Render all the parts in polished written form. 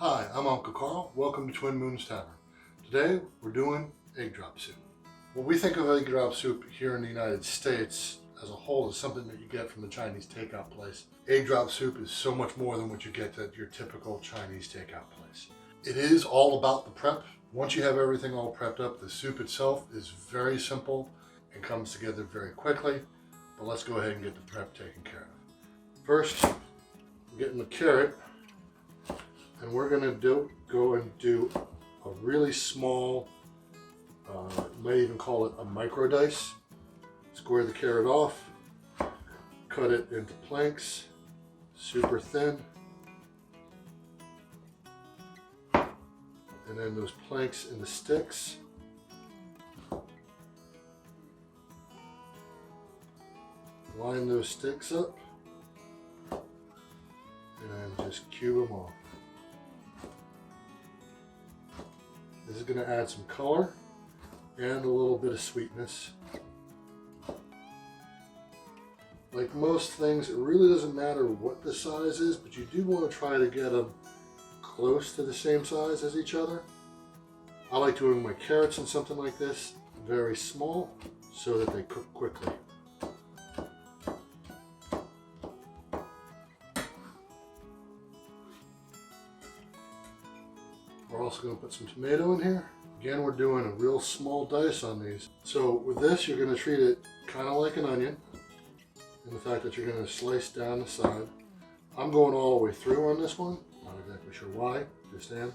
Hi, I'm Uncle Carl. Welcome to Twinmoonstavern. Today we're doing egg drop soup. When we think of egg drop soup here in the United States as a whole, is something that you get from the Chinese takeout place. Egg drop soup is so much more than what you get at your typical Chinese takeout place. It is all about the prep. Once you have everything all prepped up, the soup itself is very simple and comes together very quickly. But let's go ahead and get the prep taken care of. First, we're getting the carrot. And we're going to go and do a really small, you might even call it a micro dice. Square the carrot off, cut it into planks, super thin. And then those planks into sticks. Line those sticks up and just cube them off. This is going to add some color and a little bit of sweetness. Like most things, it really doesn't matter what the size is, but you do want to try to get them close to the same size as each other. I like doing my carrots in something like this very small so that they cook quickly. We're also going to put some tomato in here. Again, we're doing a real small dice on these. So with this, you're going to treat it kind of like an onion in the fact that you're going to slice down the side. I'm going all the way through on this one. Not exactly sure why, just am.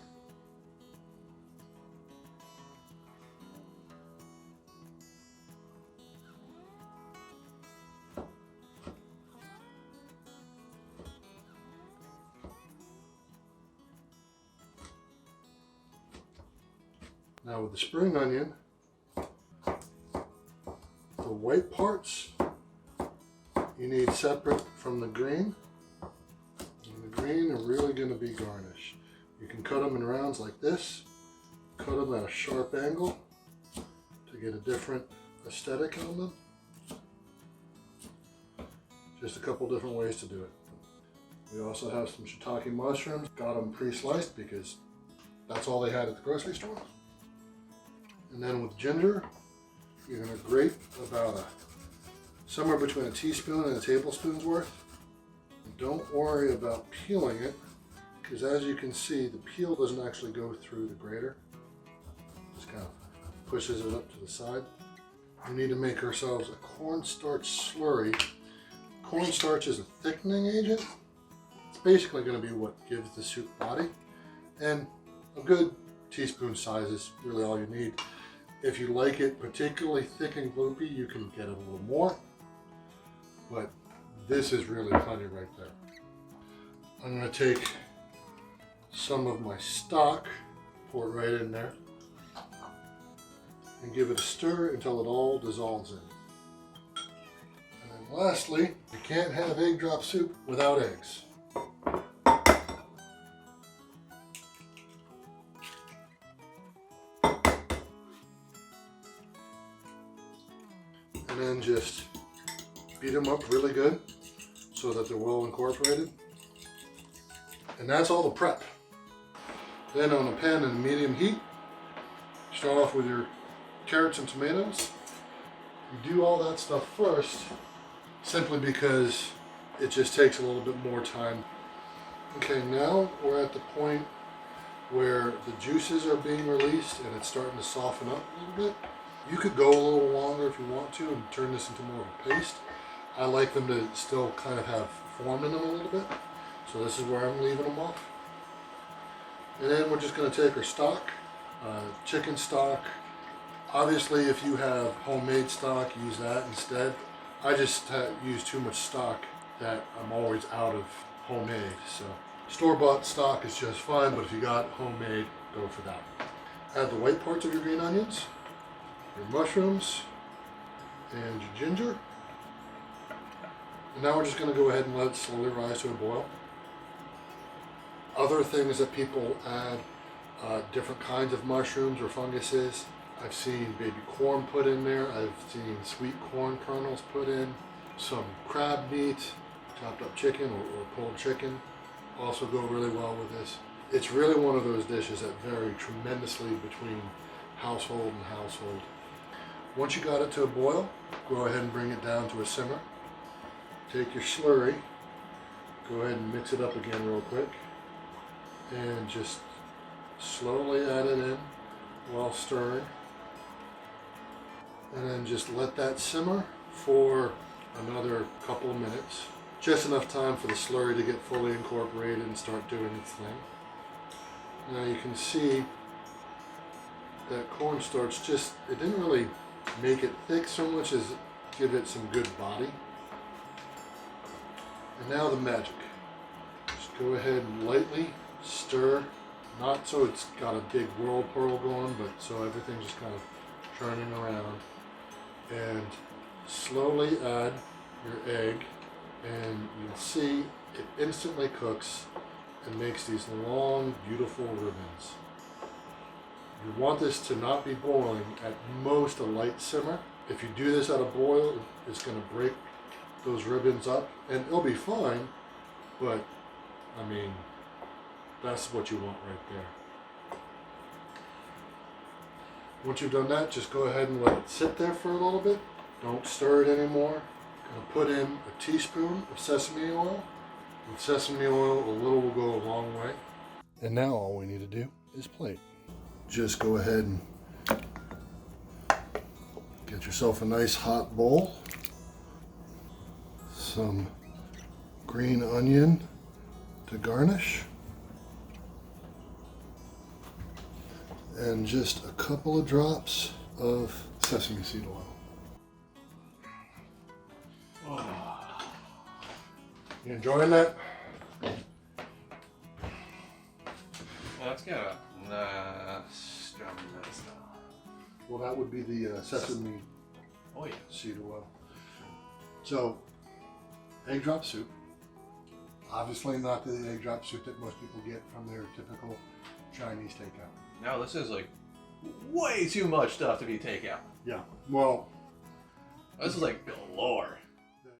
Now with the spring onion, the white parts you need separate from the green. And the green are really going to be garnish. You can cut them in rounds like this, cut them at a sharp angle to get a different aesthetic on them. Just a couple different ways to do it. We also have some shiitake mushrooms. Got them pre-sliced because that's all they had at the grocery store. And then with ginger, you're going to grate about somewhere between a teaspoon and a tablespoon's worth. Don't worry about peeling it, because as you can see, the peel doesn't actually go through the grater. Just kind of pushes it up to the side. We need to make ourselves a cornstarch slurry. Cornstarch is a thickening agent. It's basically going to be what gives the soup body. And a good teaspoon size is really all you need. If you like it particularly thick and gloopy, you can get it a little more, but this is really plenty right there. I'm going to take some of my stock, pour it right in there, and give it a stir until it all dissolves in. And then lastly, you can't have egg drop soup without eggs. And then just beat them up really good so that they're well incorporated. And that's all the prep. Then on a pan in medium heat, start off with your carrots and tomatoes. You do all that stuff first simply because it just takes a little bit more time. Okay, now we're at the point where the juices are being released and it's starting to soften up a little bit. You could go a little longer if you want to and turn this into more of a paste. I like them to still kind of have form in them a little bit. So this is where I'm leaving them off. And then we're just going to take our stock, chicken stock. Obviously, if you have homemade stock, use that instead. I just use too much stock that I'm always out of homemade. So store-bought stock is just fine, but if you got homemade, go for that. Add the white parts of your green onions, your mushrooms, and your ginger. And now we're just going to go ahead and let it slowly rise to a boil. Other things that people add, different kinds of mushrooms or funguses. I've seen baby corn put in there. I've seen sweet corn kernels put in. Some crab meat, chopped up chicken or pulled chicken also go really well with this. It's really one of those dishes that vary tremendously between household and household. Once you got it to a boil, go ahead and bring it down to a simmer. Take your slurry, go ahead and mix it up again real quick, and just slowly add it in while stirring. And then just let that simmer for another couple of minutes. Just enough time for the slurry to get fully incorporated and start doing its thing. Now you can see that cornstarch it didn't really make it thick so much as give it some good body. And now the magic. Just go ahead and lightly stir, not so it's got a big whirlpool going, but so everything's just kind of turning around. And slowly add your egg, and you'll see it instantly cooks and makes these long, beautiful ribbons. You want this to not be boiling, at most a light simmer. If you do this at a boil, it's going to break those ribbons up, and it'll be fine, but I mean, that's what you want right there. Once you've done that, just go ahead and let it sit there for a little bit. Don't stir it anymore. I'm going to put in a teaspoon of sesame oil. With sesame oil, a little will go a long way. And now all we need to do is plate. Just go ahead and get yourself a nice hot bowl. Some green onion to garnish. And just a couple of drops of sesame seed oil. Oh. You enjoying that? That's got a strong smell. Well, that would be the sesame seed oil. So, egg drop soup. Obviously not the egg drop soup that most people get from their typical Chinese takeout. No, this is like way too much stuff to be takeout. Yeah, well, This is like galore.